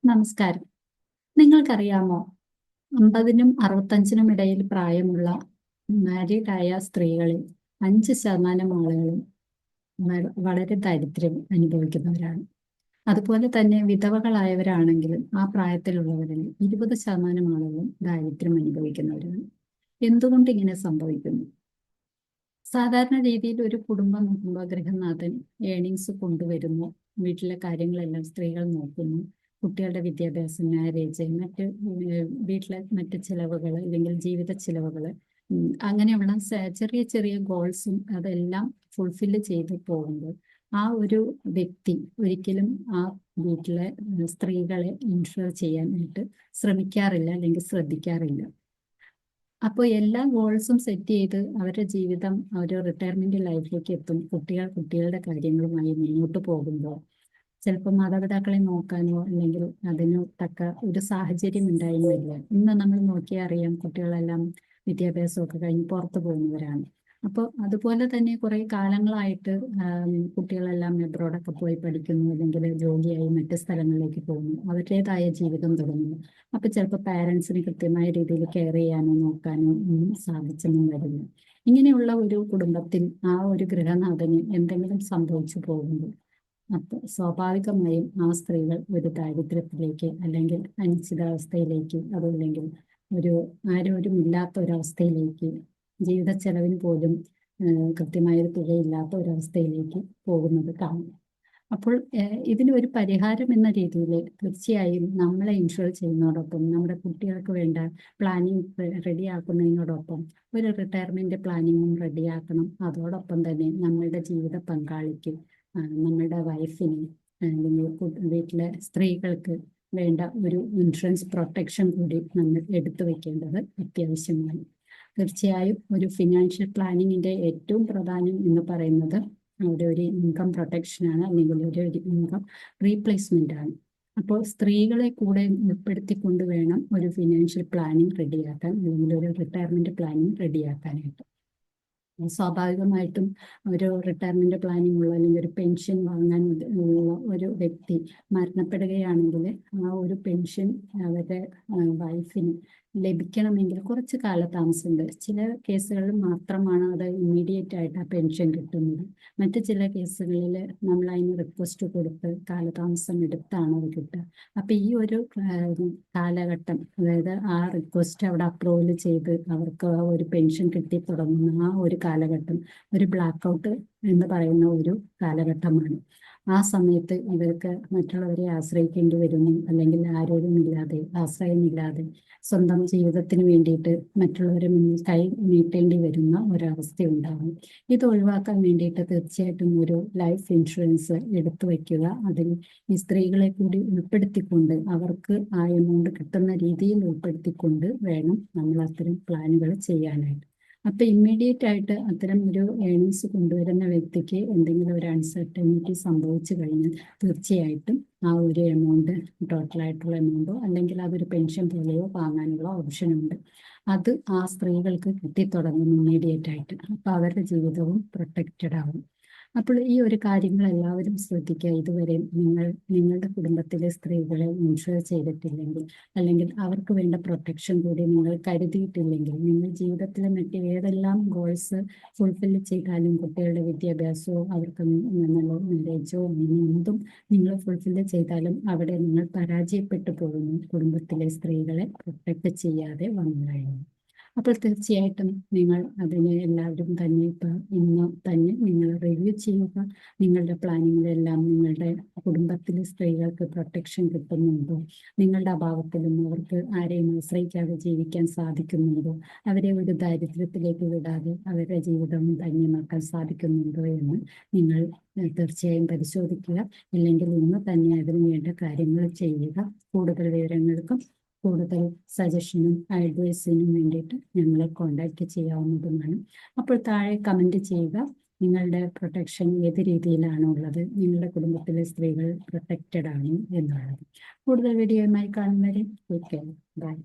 നമസ്കാരം. നിങ്ങൾക്കറിയാമോ? 50നും 65നും ഇടയിൽ പ്രായമുള്ള മാരീഡായ സ്ത്രീകളിൽ 5% ആളുകളും വളരെ ദാരിദ്ര്യം അനുഭവിക്കുന്നവരാണ്. അതുപോലെ തന്നെ വിധവകളായവരാണെങ്കിലും ആ പ്രായത്തിലുള്ളവരിൽ 20% ആളുകളും ദാരിദ്ര്യം അനുഭവിക്കുന്നവരാണ്. എന്തുകൊണ്ട് ഇങ്ങനെ സംഭവിക്കുന്നു? സാധാരണ രീതിയിൽ ഒരു കുടുംബം നോക്കുമ്പോൾ ഗൃഹനാഥൻ ഏണിങ്സ് കൊണ്ടുവരുന്നു, വീട്ടിലെ കാര്യങ്ങളെല്ലാം സ്ത്രീകൾ നോക്കുന്നു, കുട്ടികളുടെ വിദ്യാഭ്യാസം, മാരേജ്, വീട്ടിലെ മറ്റ് ചിലവുകൾ അല്ലെങ്കിൽ ജീവിത ചിലവുകൾ, അങ്ങനെയുള്ള ചെറിയ ചെറിയ ഗോൾസും അതെല്ലാം ഫുൾഫില്ല് ചെയ്ത് പോകുമ്പോൾ ആ ഒരു വ്യക്തി ഒരിക്കലും ആ വീട്ടിലെ സ്ത്രീകളെ ഇൻഷുർ ചെയ്യാനായിട്ട് ശ്രമിക്കാറില്ല അല്ലെങ്കിൽ ശ്രദ്ധിക്കാറില്ല. അപ്പോൾ എല്ലാ ഗോൾസും സെറ്റ് ചെയ്ത് അവരുടെ ജീവിതം ഒരു റിട്ടയർമെന്റ് ലൈഫിലേക്ക് എത്തും. കുട്ടികളുടെ കാര്യങ്ങളുമായി മുന്നോട്ട് പോകുമ്പോൾ ചിലപ്പോൾ മാതാപിതാക്കളെ നോക്കാനോ അല്ലെങ്കിൽ അതിന് തക്ക ഒരു സാഹചര്യം ഉണ്ടായിരുന്നില്ല. ഇന്ന് നമ്മൾ നോക്കിയാൽ അറിയാം, കുട്ടികളെല്ലാം വിദ്യാഭ്യാസമൊക്കെ കഴിഞ്ഞ് പുറത്തു പോകുന്നവരാണ്. അപ്പോൾ അതുപോലെ തന്നെ കുറേ കാലങ്ങളായിട്ട് കുട്ടികളെല്ലാം എബ്രോഡൊക്കെ പോയി പഠിക്കുന്നു, അല്ലെങ്കിൽ ജോലിയായി മറ്റ് സ്ഥലങ്ങളിലേക്ക് പോകുന്നു, അവരുടേതായ ജീവിതം തുടങ്ങുന്നു. അപ്പോൾ ചിലപ്പോൾ പാരൻസിന് കൃത്യമായ രീതിയിൽ കെയർ ചെയ്യാനോ നോക്കാനോ ഒന്നും സാധിച്ചെന്നും വരില്ല. ഇങ്ങനെയുള്ള ഒരു കുടുംബത്തിൽ ആ ഒരു ഗൃഹനാഥന് എന്തെങ്കിലും സംഭവിച്ചു പോകുമ്പോൾ അപ്പോൾ സ്വാഭാവികമായും ആ സ്ത്രീകൾ ഒരു ദാരിദ്ര്യത്തിലേക്ക് അല്ലെങ്കിൽ അനിശ്ചിതാവസ്ഥയിലേക്ക്, അതല്ലെങ്കിൽ ആരോരുമില്ലാത്ത ഒരവസ്ഥയിലേക്ക്, ജീവിത ചെലവിന് പോലും കൃത്യമായൊരു തുകയില്ലാത്ത ഒരവസ്ഥയിലേക്ക് പോകുന്നത് കാണും. അപ്പോൾ ഇതിന് ഒരു പരിഹാരം എന്ന രീതിയിൽ തീർച്ചയായും നമ്മളെ ഇൻഷുർ ചെയ്യുന്നതോടൊപ്പം നമ്മുടെ കുട്ടികൾക്ക് വേണ്ട പ്ലാനിങ് റെഡിയാക്കുന്നതിനോടൊപ്പം ഒരു റിട്ടയർമെന്റ് പ്ലാനിങ്ങും റെഡിയാക്കണം. അതോടൊപ്പം തന്നെ നമ്മളുടെ ജീവിത പങ്കാളിക്ക്, നമ്മളുടെ വൈഫിന്, അല്ലെങ്കിൽ വീട്ടിലെ സ്ത്രീകൾക്ക് വേണ്ട ഒരു ഇൻഷുറൻസ് പ്രൊട്ടക്ഷൻ കൂടി നമ്മൾ എടുത്തു വെക്കേണ്ടത് അത്യാവശ്യമാണ്. തീർച്ചയായും ഒരു ഫിനാൻഷ്യൽ പ്ലാനിങ്ങിന്റെ ഏറ്റവും പ്രധാനം എന്ന് പറയുന്നത് ഒരു ഇൻകം പ്രൊട്ടക്ഷനാണ്, അല്ലെങ്കിൽ ഒരു ഇൻകം റീപ്ലേസ്മെന്റ് ആണ്. അപ്പോൾ സ്ത്രീകളെ കൂടെ ഉൾപ്പെടുത്തിക്കൊണ്ട് വേണം ഒരു ഫിനാൻഷ്യൽ പ്ലാനിങ് റെഡിയാക്കാൻ, അല്ലെങ്കിൽ ഒരു റിട്ടയർമെന്റ് പ്ലാനിങ് റെഡിയാക്കാനായിട്ട്. സ്വാഭാവികമായിട്ടും ഒരു റിട്ടയർമെന്റ് പ്ലാനിങ് ഉള്ള അല്ലെങ്കിൽ ഒരു പെൻഷൻ വാങ്ങാൻ ഉള്ള ഒരു വ്യക്തി മരണപ്പെടുകയാണെങ്കിൽ ആ ഒരു പെൻഷൻ അവരുടെ വൈഫിന് ലഭിക്കണമെങ്കിൽ കുറച്ച് കാലതാമസമുണ്ട്. ചില കേസുകളിൽ മാത്രമാണ് അത് ഇമ്മീഡിയറ്റ് ആയിട്ട് ആ പെൻഷൻ കിട്ടുന്നത്. മറ്റ് ചില കേസുകളിൽ നമ്മൾ അതിന് റിക്വസ്റ്റ് കൊടുത്ത് കാലതാമസം എടുത്താണ് അത് കിട്ടുക. അപ്പം ഈ ഒരു കാലഘട്ടം, അതായത് ആ റിക്വസ്റ്റ് അവിടെ അപ്രൂവൽ ചെയ്ത് അവർക്ക് ഒരു പെൻഷൻ കിട്ടി തുടങ്ങുന്ന ആ ഒരു കാലഘട്ടം ഒരു ബ്ലാക്ക് ഔട്ട് എന്ന് പറയുന്ന ഒരു കാലഘട്ടമാണ്. ആ സമയത്ത് ഇവർക്ക് മറ്റുള്ളവരെ ആശ്രയിക്കേണ്ടി വരുന്നു, അല്ലെങ്കിൽ ആരോഗ്യമില്ലാതെ, ആശ്രയമില്ലാതെ സ്വന്തം ജീവിതത്തിന് വേണ്ടിയിട്ട് മറ്റുള്ളവരെ മുന്നിൽ കൈ നീട്ടേണ്ടി വരുന്ന ഒരവസ്ഥ ഉണ്ടാകും. ഇത് ഒഴിവാക്കാൻ വേണ്ടിയിട്ട് തീർച്ചയായിട്ടും ഒരു ലൈഫ് ഇൻഷുറൻസ് എടുത്തു വയ്ക്കുക. അതിൽ ഈ സ്ത്രീകളെ കൂടി ഉൾപ്പെടുത്തിക്കൊണ്ട് അവർക്ക് ആ എമൗണ്ട് കിട്ടുന്ന രീതിയിൽ ഉൾപ്പെടുത്തിക്കൊണ്ട് വേണം നമ്മൾ അത്തരം പ്ലാനുകൾ ചെയ്യാനായിട്ട്. അപ്പൊ ഇമ്മീഡിയറ്റ് ആയിട്ട് അത്തരം ഒരു ഏണിങ്സ് കൊണ്ടുവരുന്ന വ്യക്തിക്ക് എന്തെങ്കിലും ഒരു അൺസർട്ടനിറ്റി സംഭവിച്ചു കഴിഞ്ഞാൽ തീർച്ചയായിട്ടും ആ ഒരു എമൗണ്ട്, ടോട്ടലായിട്ടുള്ള എമൗണ്ടോ അല്ലെങ്കിൽ അതൊരു പെൻഷൻ പോലെയോ വാങ്ങാനുള്ള ഓപ്ഷൻ ഉണ്ട്. അത് ആ സ്ത്രീകൾക്ക് കിട്ടിത്തുടങ്ങും ഇമ്മീഡിയറ്റ് ആയിട്ട്. അപ്പൊ അവരുടെ ജീവിതവും പ്രൊട്ടക്റ്റഡ് ആവും. അപ്പോൾ ഈ ഒരു കാര്യങ്ങൾ എല്ലാവരും ശ്രദ്ധിക്കുക. ഇതുവരെ നിങ്ങളുടെ കുടുംബത്തിലെ സ്ത്രീകളെ ഇൻഷുർ ചെയ്തിട്ടില്ലെങ്കിൽ, അല്ലെങ്കിൽ അവർക്ക് വേണ്ട പ്രൊട്ടക്ഷൻ കൂടി നിങ്ങൾ കരുതിയിട്ടില്ലെങ്കിൽ, നിങ്ങൾ ജീവിതത്തിലെ മറ്റ് ഏതെല്ലാം ഗോൾസ് ഫുൾഫില്ല് ചെയ്താലും, കുട്ടികളുടെ വിദ്യാഭ്യാസമോ അവർക്ക് നല്ല മാരേജോ അങ്ങനെ എന്തും നിങ്ങൾ ഫുൾഫില്ല് ചെയ്താലും അവിടെ നിങ്ങൾ പരാജയപ്പെട്ടു പോകുന്നു, കുടുംബത്തിലെ സ്ത്രീകളെ പ്രൊട്ടക്റ്റ് ചെയ്യാതെ വന്നു കഴിഞ്ഞു. അപ്പോൾ തീർച്ചയായിട്ടും നിങ്ങൾ അതിനെ എല്ലാവരും തന്നെ ഇന്ന് തന്നെ നിങ്ങൾ റിവ്യൂ ചെയ്യുക. നിങ്ങളുടെ പ്ലാനിങ്ങിലെല്ലാം നിങ്ങളുടെ കുടുംബത്തിലെ സ്ത്രീകൾക്ക് പ്രൊട്ടക്ഷൻ കിട്ടുന്നുണ്ടോ, നിങ്ങളുടെ അഭാവത്തിലും അവർക്ക് ആരെയും ആശ്രയിക്കാതെ ജീവിക്കാൻ സാധിക്കുന്നുണ്ടോ, അവരെ ഒരു ദാരിദ്ര്യത്തിലേക്ക് വിടാതെ അവരുടെ ജീവിതം ധന്യമാക്കാൻ സാധിക്കുന്നുണ്ടോ എന്ന് നിങ്ങൾ തീർച്ചയായും പരിശോധിക്കുക. ഇല്ലെങ്കിൽ ഇന്ന് തന്നെ അതിനു വേണ്ട കാര്യങ്ങൾ ചെയ്യുക. കൂടുതൽ വിവരങ്ങൾക്കും കൂടുതൽ സജഷനും അഡ്വൈസിനും വേണ്ടിയിട്ട് ഞങ്ങളെ കോൺടാക്റ്റ് ചെയ്യാവുന്നതുമാണ്. അപ്പോൾ താഴെ കമൻറ്റ് ചെയ്യുക നിങ്ങളുടെ പ്രൊട്ടക്ഷൻ ഏത് രീതിയിലാണ് ഉള്ളത്, നിങ്ങളുടെ കുടുംബത്തിലെ സ്ത്രീകൾ പ്രൊട്ടക്റ്റഡ് ആണ് എന്നുള്ളത്. കൂടുതൽ വീഡിയോയുമായി കാണുന്നവരെ ടേക്ക് കെയർ. ബൈ.